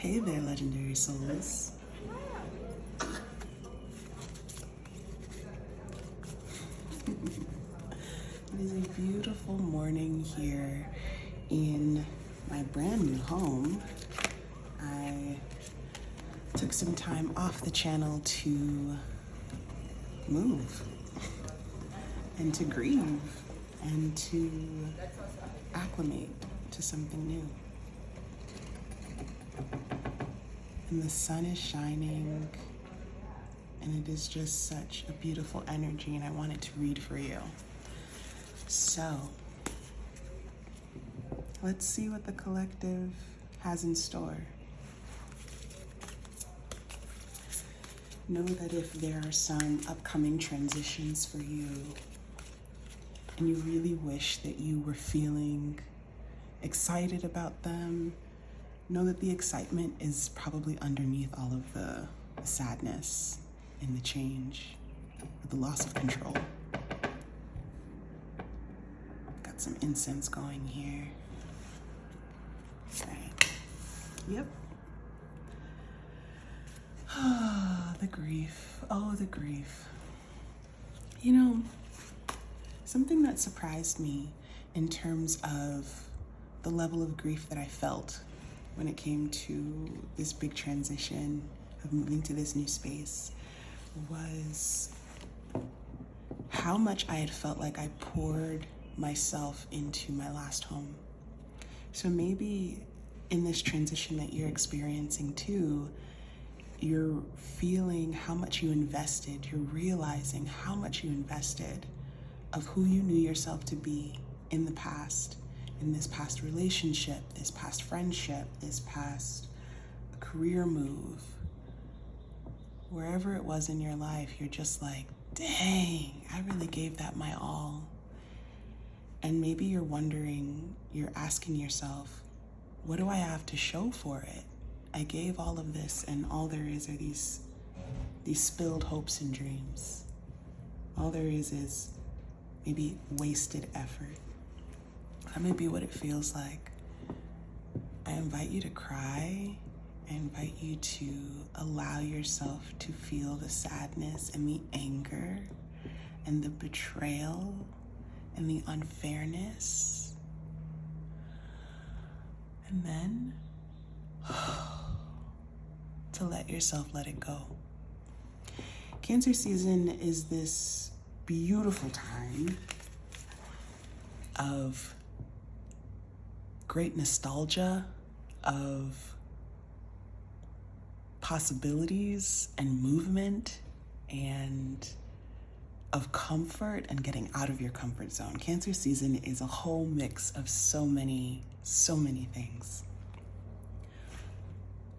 Hey there, legendary souls. It is a beautiful morning here in my brand new home. I took some time off the channel to move and to grieve and to acclimate to something new. And the sun is shining, and it is just such a beautiful energy, and I wanted to read for you. So, let's see what the collective has in store. Know that if there are some upcoming transitions for you, and you really wish that you were feeling excited about them, know that the excitement is probably underneath all of the sadness and the change, or the loss of control. Got some incense going here. Right. Yep. Ah, the grief. Oh, the grief. You know, something that surprised me in terms of the level of grief that I felt when it came to this big transition of moving to this new space was how much I had felt like I poured myself into my last home. So maybe in this transition that you're experiencing too, you're feeling how much you invested, you're realizing how much you invested of who you knew yourself to be in the past, in this past relationship, this past friendship, this past career move. Wherever it was in your life, you're just like, dang, I really gave that my all. And maybe you're wondering, you're asking yourself, what do I have to show for it? I gave all of this, and all there is are these spilled hopes and dreams. All there is maybe wasted effort. That may be what it feels like. I invite you to cry. I invite you to allow yourself to feel the sadness and the anger and the betrayal and the unfairness. And then to let yourself let it go. Cancer season is this beautiful time of great nostalgia, of possibilities and movement, and of comfort and getting out of your comfort zone. Cancer season is a whole mix of so many things.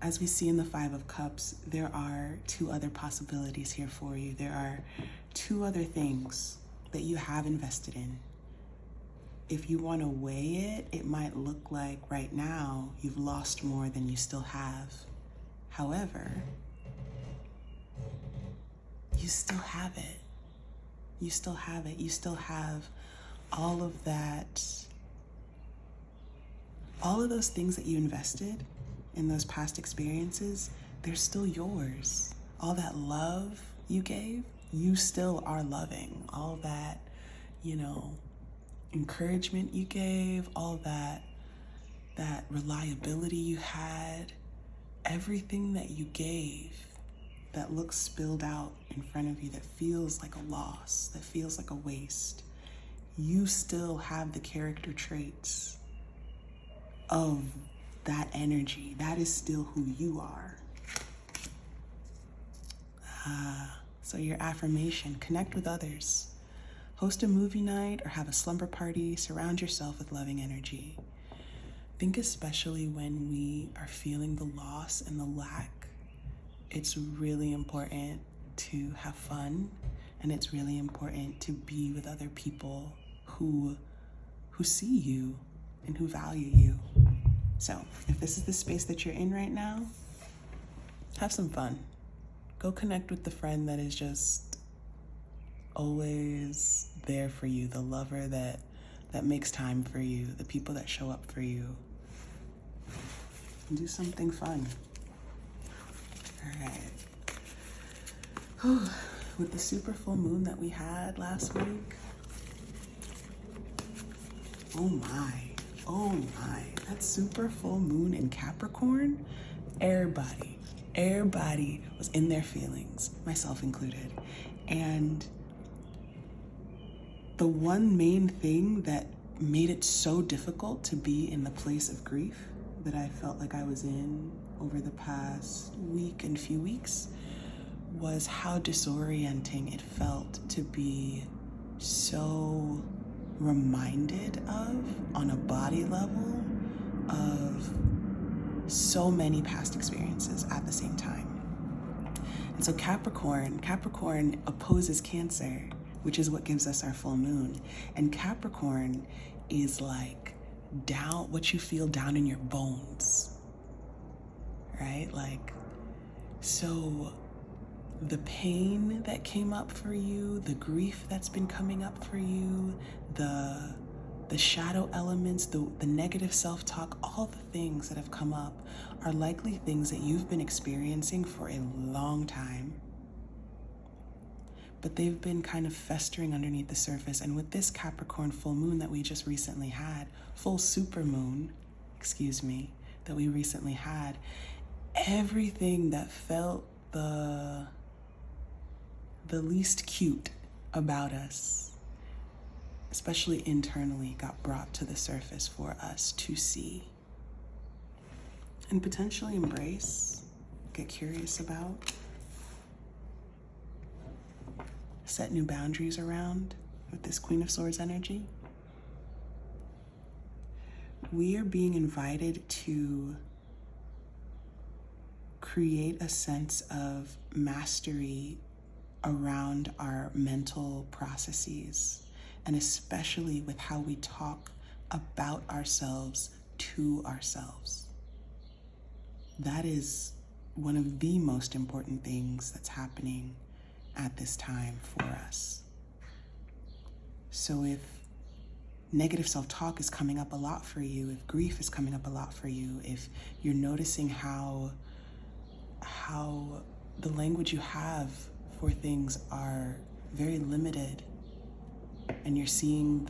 As we see in the Five of Cups, there are two other possibilities here for you. There are two other things that you have invested in. If you want to weigh it, it might look like right now you've lost more than you still have. However, you still have it. You still have it. You still have all of that, all of those things that you invested in those past experiences, they're still yours. All that love you gave, you still are loving. All that, encouragement you gave, all that reliability you had, everything that you gave that looks spilled out in front of you, that feels like a loss, that feels like a waste, you still have the character traits of that energy. That is still who you are. So your affirmation: connect with others, host a movie night or have a slumber party, surround yourself with loving energy. I think especially when we are feeling the loss and the lack, it's really important to have fun, and it's really important to be with other people who see you and who value you. So if this is the space that you're in right now, have some fun. Go connect with the friend that is just always there for you, the lover that makes time for you, the people that show up for you. Do something fun. All right. Oh, with the super full moon that we had last week. Oh my. That super full moon in Capricorn, everybody was in their feelings, myself included. And the one main thing that made it so difficult to be in the place of grief that I felt like I was in over the past week and few weeks was how disorienting it felt to be so reminded of, on a body level, of so many past experiences at the same time. And so Capricorn opposes Cancer, which is what gives us our full moon. And Capricorn is like down, what you feel down in your bones, right? Like, so the pain that came up for you, the grief that's been coming up for you, the shadow elements, the negative self-talk, all the things that have come up are likely things that you've been experiencing for a long time, but they've been kind of festering underneath the surface. And with this Capricorn full moon that we just recently had, full super moon, that we recently had, everything that felt the least cute about us, especially internally, got brought to the surface for us to see and potentially embrace, get curious about, set new boundaries around with this Queen of Swords energy. We are being invited to create a sense of mastery around our mental processes, and especially with how we talk about ourselves to ourselves. That is one of the most important things that's happening at this time for us. So if negative self-talk is coming up a lot for you, if grief is coming up a lot for you, if you're noticing how the language you have for things are very limited, and you're seeing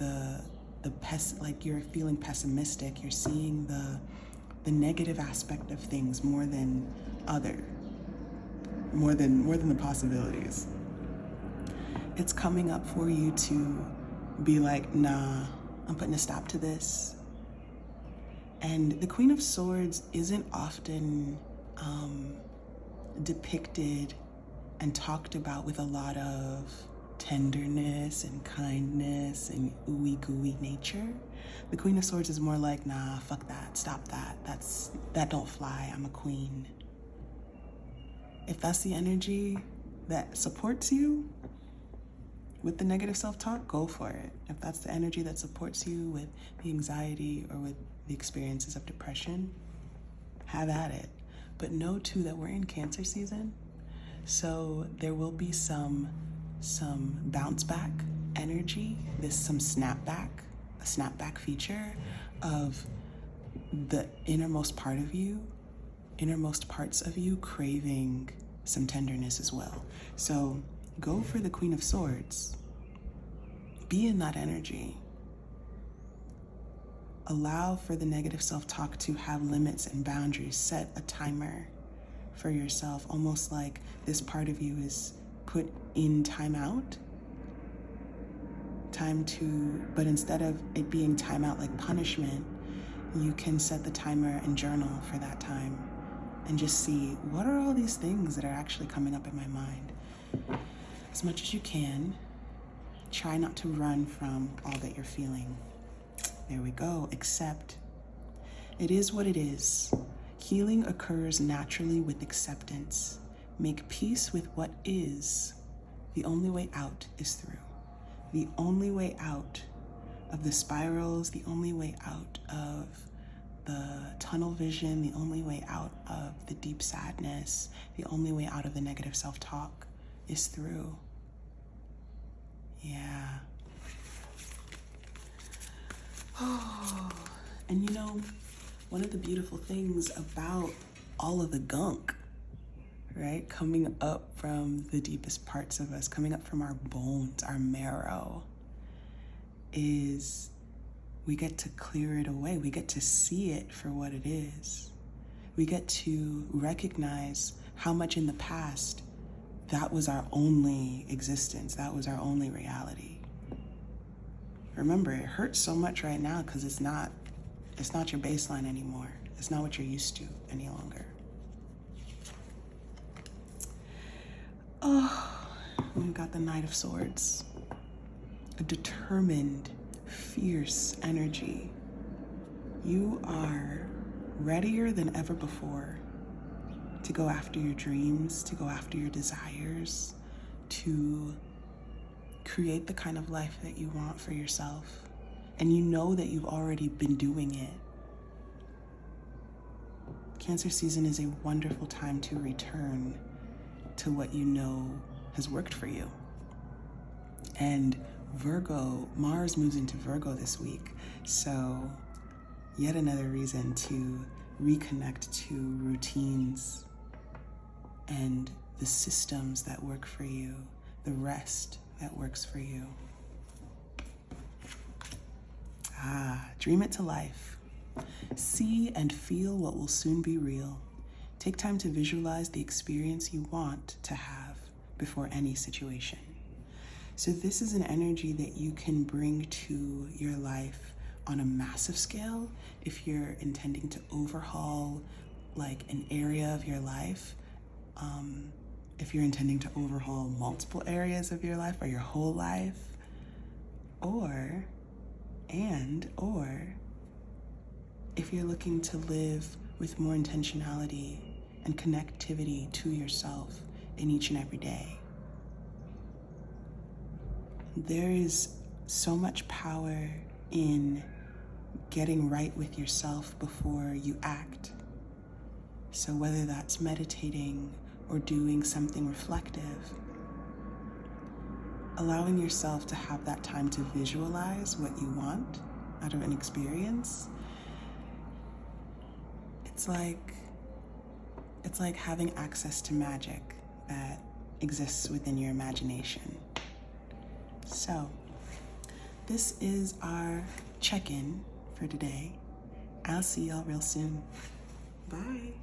like you're feeling pessimistic, you're seeing the negative aspect of things more than the possibilities. It's coming up for you to be like, nah, I'm putting a stop to this. And the Queen of Swords isn't often depicted and talked about with a lot of tenderness and kindness and ooey gooey nature. The Queen of Swords is more like, nah, fuck that, stop that. That don't fly, I'm a queen. If that's the energy that supports you with the negative self-talk, go for it. If that's the energy that supports you with the anxiety or with the experiences of depression, have at it. But know too that we're in Cancer season, so there will be some bounce back energy, some snapback, a snapback feature of the innermost parts of you craving some tenderness as well. So go for the Queen of Swords. Be in that energy. Allow for the negative self-talk to have limits and boundaries. Set a timer for yourself, almost like this part of you is put in timeout. But instead of it being timeout like punishment, you can set the timer and journal for that time and just see, what are all these things that are actually coming up in my mind? As much as you can, try not to run from all that you're feeling. There we go. Accept. It is what it is. Healing occurs naturally with acceptance. Make peace with what is. The only way out is through. The only way out of the spirals, the only way out of the tunnel vision, the only way out of the deep sadness, the only way out of the negative self-talk is through. Yeah. Oh, and you know, one of the beautiful things about all of the gunk, right? Coming up from the deepest parts of us, coming up from our bones, our marrow, is we get to clear it away. We get to see it for what it is. We get to recognize how much in the past that was our only existence, that was our only reality. Remember, it hurts so much right now because it's not your baseline anymore. It's not what you're used to any longer. Oh, we've got the Knight of Swords. A determined, fierce energy. You are readier than ever before to go after your dreams, to go after your desires, to create the kind of life that you want for yourself. And you know that you've already been doing it. Cancer season is a wonderful time to return to what you know has worked for you. And Virgo, Mars moves into Virgo this week. So yet another reason to reconnect to routines and the systems that work for you, the rest that works for you. Dream it to life. See and feel what will soon be real. Take time to visualize the experience you want to have before any situation. So this is an energy that you can bring to your life on a massive scale if you're intending to overhaul like an area of your life. If you're intending to overhaul multiple areas of your life or your whole life, or if you're looking to live with more intentionality and connectivity to yourself in each and every day. There is so much power in getting right with yourself before you act. So whether that's meditating or doing something reflective, allowing yourself to have that time to visualize what you want out of an experience, it's like having access to magic that exists within your imagination. So this is our check-in for today. I'll see y'all real soon. Bye.